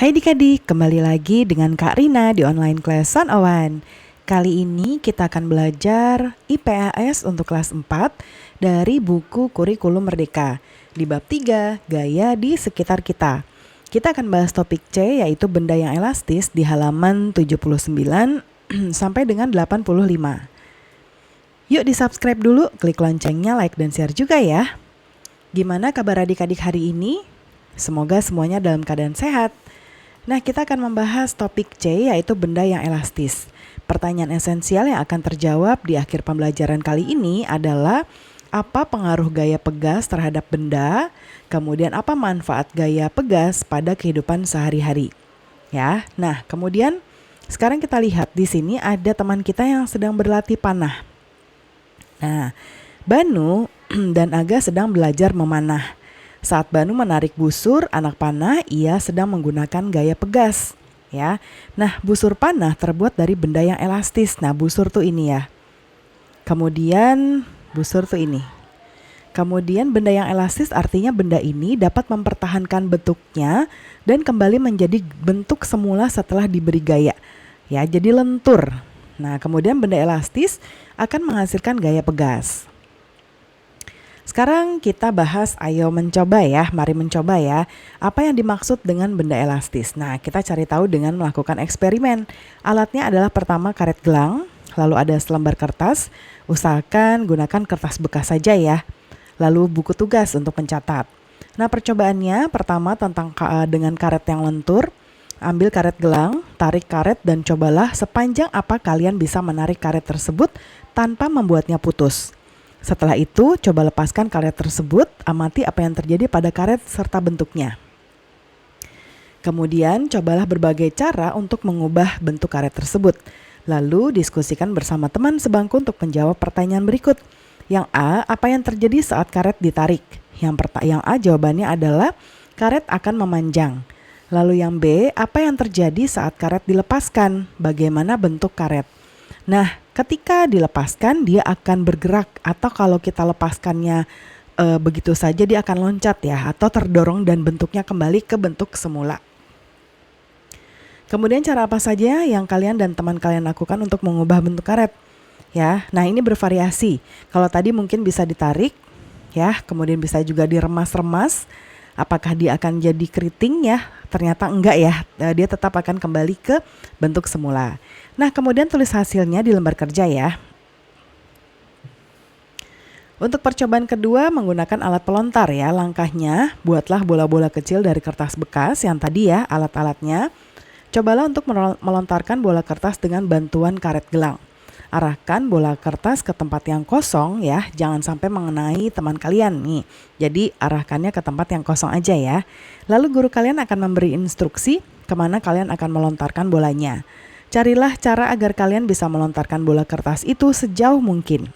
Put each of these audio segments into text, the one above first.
Hai Dik-adik, kembali lagi dengan Kak Rina di online class 101. Kali ini kita akan belajar IPAS untuk kelas 4 dari buku Kurikulum Merdeka di bab 3, Gaya di Sekitar Kita. Kita akan bahas topik C, yaitu benda yang elastis di halaman 79 sampai dengan 85. Yuk di-subscribe dulu, klik loncengnya, like dan share juga ya. Gimana kabar adik-adik hari ini? Semoga semuanya dalam keadaan sehat. Nah, kita akan membahas topik C, yaitu benda yang elastis. Pertanyaan esensial yang akan terjawab di akhir pembelajaran kali ini adalah apa pengaruh gaya pegas terhadap benda, kemudian apa manfaat gaya pegas pada kehidupan sehari-hari. Ya, nah kemudian sekarang kita lihat di sini ada teman kita yang sedang berlatih panah. Nah, Banu dan Aga sedang belajar memanah. Saat Banu menarik busur anak panah, ia sedang menggunakan gaya pegas. Ya, nah busur panah terbuat dari benda yang elastis. Nah busur tuh ini ya. Kemudian busur tuh ini. Kemudian benda yang elastis artinya benda ini dapat mempertahankan bentuknya dan kembali menjadi bentuk semula setelah diberi gaya. Ya, jadi lentur. Nah kemudian benda elastis akan menghasilkan gaya pegas. Sekarang kita bahas, ayo mencoba ya, mari mencoba ya. Apa yang dimaksud dengan benda elastis? Nah, kita cari tahu dengan melakukan eksperimen. Alatnya adalah pertama karet gelang, lalu ada selembar kertas. Usahakan gunakan kertas bekas saja ya. Lalu buku tugas untuk mencatat. Nah, percobaannya pertama dengan karet yang lentur. Ambil karet gelang, tarik karet dan cobalah sepanjang apa kalian bisa menarik karet tersebut tanpa membuatnya putus. Setelah itu, coba lepaskan karet tersebut, amati apa yang terjadi pada karet serta bentuknya. Kemudian, cobalah berbagai cara untuk mengubah bentuk karet tersebut. Lalu, diskusikan bersama teman sebangku untuk menjawab pertanyaan berikut. Yang A, apa yang terjadi saat karet ditarik? Yang A jawabannya adalah karet akan memanjang. Lalu yang B, apa yang terjadi saat karet dilepaskan? Bagaimana bentuk karet? Nah, ketika dilepaskan dia akan bergerak, atau kalau kita lepaskannya begitu saja dia akan loncat ya, atau terdorong dan bentuknya kembali ke bentuk semula. Kemudian cara apa saja yang kalian dan teman kalian lakukan untuk mengubah bentuk karet? Ya, nah ini bervariasi. Kalau tadi mungkin bisa ditarik ya, kemudian bisa juga diremas-remas. Apakah dia akan jadi keriting ya? Ternyata enggak ya, dia tetap akan kembali ke bentuk semula. Nah, kemudian tulis hasilnya di lembar kerja ya. Untuk percobaan kedua menggunakan alat pelontar ya. Langkahnya, buatlah bola-bola kecil dari kertas bekas yang tadi ya alat-alatnya. Cobalah untuk melontarkan bola kertas dengan bantuan karet gelang. Arahkan bola kertas ke tempat yang kosong ya, jangan sampai mengenai teman kalian nih. Jadi arahkannya ke tempat yang kosong aja ya. Lalu guru kalian akan memberi instruksi kemana kalian akan melontarkan bolanya. Carilah cara agar kalian bisa melontarkan bola kertas itu sejauh mungkin.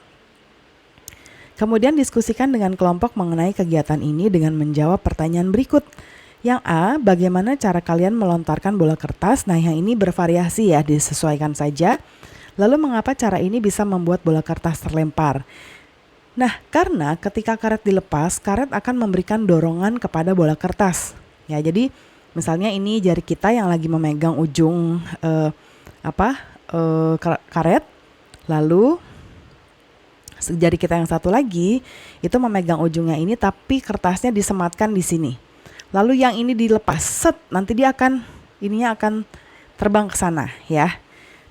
Kemudian diskusikan dengan kelompok mengenai kegiatan ini dengan menjawab pertanyaan berikut. Yang A, bagaimana cara kalian melontarkan bola kertas? Nah yang ini bervariasi ya, disesuaikan saja. Lalu mengapa cara ini bisa membuat bola kertas terlempar? Nah, karena ketika karet dilepas, karet akan memberikan dorongan kepada bola kertas. Ya, jadi misalnya ini jari kita yang lagi memegang ujung karet, lalu jari kita yang satu lagi itu memegang ujungnya ini, tapi kertasnya disematkan di sini. Lalu yang ini dilepas, nanti dia akan terbang ke sana ya.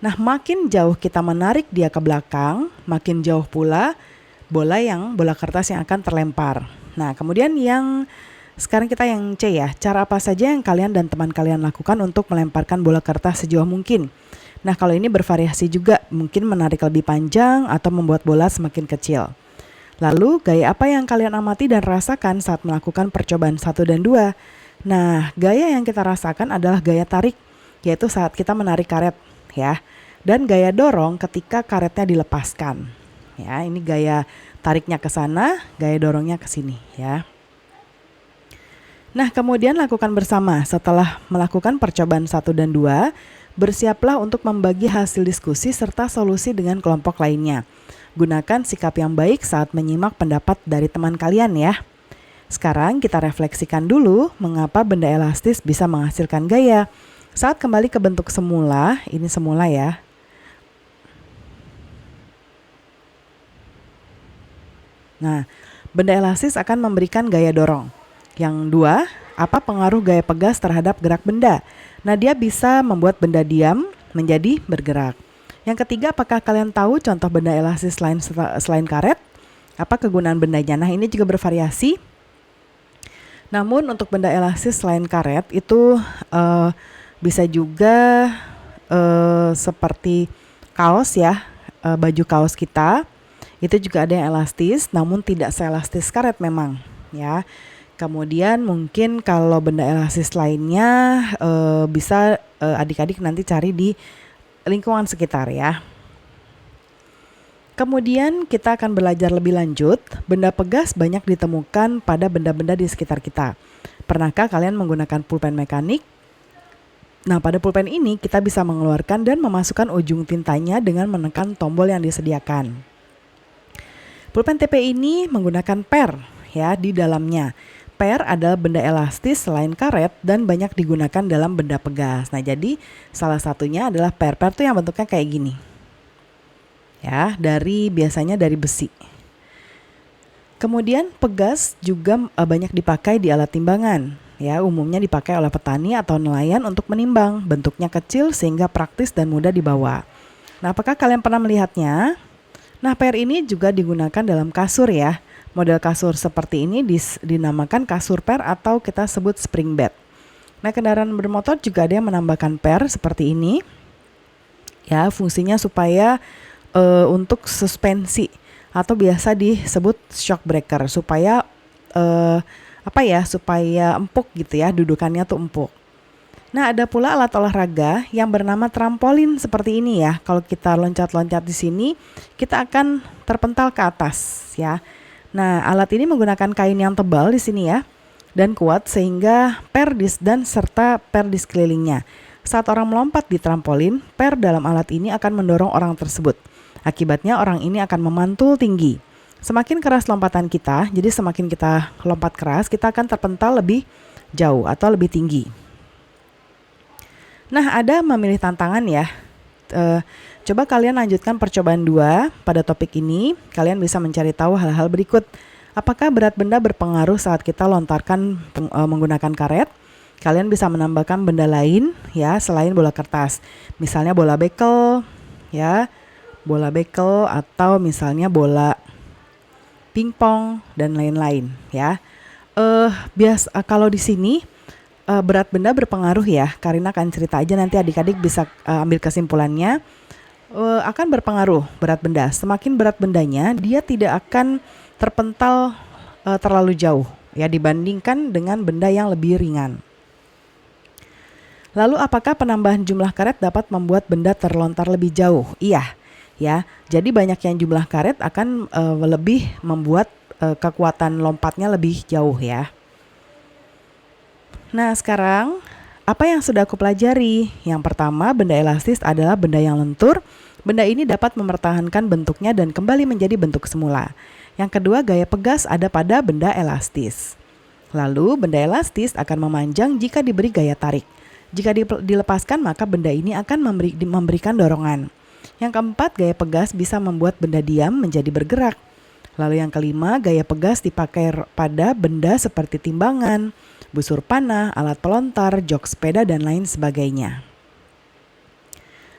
Nah, makin jauh kita menarik dia ke belakang, makin jauh pula bola kertas yang akan terlempar. Nah, kemudian sekarang kita yang C ya. Cara apa saja yang kalian dan teman kalian lakukan untuk melemparkan bola kertas sejauh mungkin? Nah, kalau ini bervariasi juga, mungkin menarik lebih panjang atau membuat bola semakin kecil. Lalu, gaya apa yang kalian amati dan rasakan saat melakukan percobaan 1 dan 2? Nah, gaya yang kita rasakan adalah gaya tarik, yaitu saat kita menarik karet ya. Dan gaya dorong ketika karetnya dilepaskan. Ya, ini gaya tariknya ke sana, gaya dorongnya ke sini ya. Nah, kemudian lakukan bersama. Setelah melakukan percobaan 1 dan 2, bersiaplah untuk membagi hasil diskusi serta solusi dengan kelompok lainnya. Gunakan sikap yang baik saat menyimak pendapat dari teman kalian ya. Sekarang kita refleksikan dulu mengapa benda elastis bisa menghasilkan gaya. Saat kembali ke bentuk semula, ini semula ya. Nah, benda elastis akan memberikan gaya dorong. Yang dua, apa pengaruh gaya pegas terhadap gerak benda? Nah, dia bisa membuat benda diam menjadi bergerak. Yang ketiga, apakah kalian tahu contoh benda elastis selain karet? Apa kegunaan bendanya? Nah, ini juga bervariasi. Namun untuk benda elastis selain karet itu bisa juga seperti kaos ya, baju kaos kita. Itu juga ada yang elastis, namun tidak seelastis karet memang ya. Kemudian mungkin kalau benda elastis lainnya bisa adik-adik nanti cari di lingkungan sekitar ya. Kemudian kita akan belajar lebih lanjut, benda pegas banyak ditemukan pada benda-benda di sekitar kita. Pernahkah kalian menggunakan pulpen mekanik? Nah, pada pulpen ini kita bisa mengeluarkan dan memasukkan ujung tintanya dengan menekan tombol yang disediakan. Pulpen TP ini menggunakan per ya di dalamnya. Per adalah benda elastis selain karet dan banyak digunakan dalam benda pegas. Nah, jadi salah satunya adalah per. Per itu yang bentuknya kayak gini. Ya, biasanya dari besi. Kemudian pegas juga banyak dipakai di alat timbangan. Ya, umumnya dipakai oleh petani atau nelayan untuk menimbang. Bentuknya kecil sehingga praktis dan mudah dibawa. Nah, apakah kalian pernah melihatnya? Nah, per ini juga digunakan dalam kasur ya. Model kasur seperti ini dinamakan kasur per atau kita sebut spring bed. Nah, kendaraan bermotor juga ada yang menambahkan per seperti ini. Ya, fungsinya supaya untuk suspensi atau biasa disebut shock breaker supaya supaya empuk gitu ya, dudukannya tuh empuk. Nah, ada pula alat olahraga yang bernama trampolin seperti ini ya. Kalau kita loncat-loncat di sini, kita akan terpental ke atas ya. Nah, alat ini menggunakan kain yang tebal di sini ya dan kuat sehingga perdis dan serta perdis kelilingnya. Saat orang melompat di trampolin, per dalam alat ini akan mendorong orang tersebut. Akibatnya orang ini akan memantul tinggi. Semakin keras lompatan kita, jadi semakin kita lompat keras, kita akan terpental lebih jauh atau lebih tinggi. Nah, ada memilih tantangan ya. Coba kalian lanjutkan percobaan 2 pada topik ini. Kalian bisa mencari tahu hal-hal berikut. Apakah berat benda berpengaruh saat kita lontarkan menggunakan karet? Kalian bisa menambahkan benda lain ya selain bola kertas. Misalnya bola bekel ya. Bola bekel atau misalnya bola pingpong dan lain-lain ya. Kalau di sini berat benda berpengaruh ya. Karina akan cerita aja nanti adik-adik bisa ambil kesimpulannya. Akan berpengaruh berat benda. Semakin berat bendanya, dia tidak akan terpental terlalu jauh ya dibandingkan dengan benda yang lebih ringan. Lalu apakah penambahan jumlah karet dapat membuat benda terlontar lebih jauh? Iya, ya. Jadi banyaknya jumlah karet akan lebih membuat kekuatan lompatnya lebih jauh ya. Nah, sekarang apa yang sudah aku pelajari? Yang pertama, benda elastis adalah benda yang lentur. Benda ini dapat mempertahankan bentuknya dan kembali menjadi bentuk semula. Yang kedua, gaya pegas ada pada benda elastis. Lalu, benda elastis akan memanjang jika diberi gaya tarik. Jika dilepaskan, maka benda ini akan memberikan dorongan. Yang keempat, gaya pegas bisa membuat benda diam menjadi bergerak. Lalu yang kelima, gaya pegas dipakai pada benda seperti timbangan, busur panah, alat pelontar, jok sepeda, dan lain sebagainya.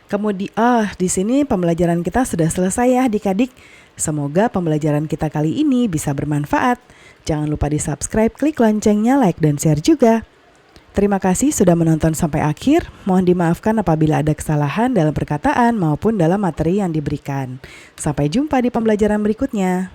Kemudian, di sini pembelajaran kita sudah selesai ya adik-adik. Semoga pembelajaran kita kali ini bisa bermanfaat. Jangan lupa di subscribe, klik loncengnya, like, dan share juga. Terima kasih sudah menonton sampai akhir. Mohon dimaafkan apabila ada kesalahan dalam perkataan maupun dalam materi yang diberikan. Sampai jumpa di pembelajaran berikutnya.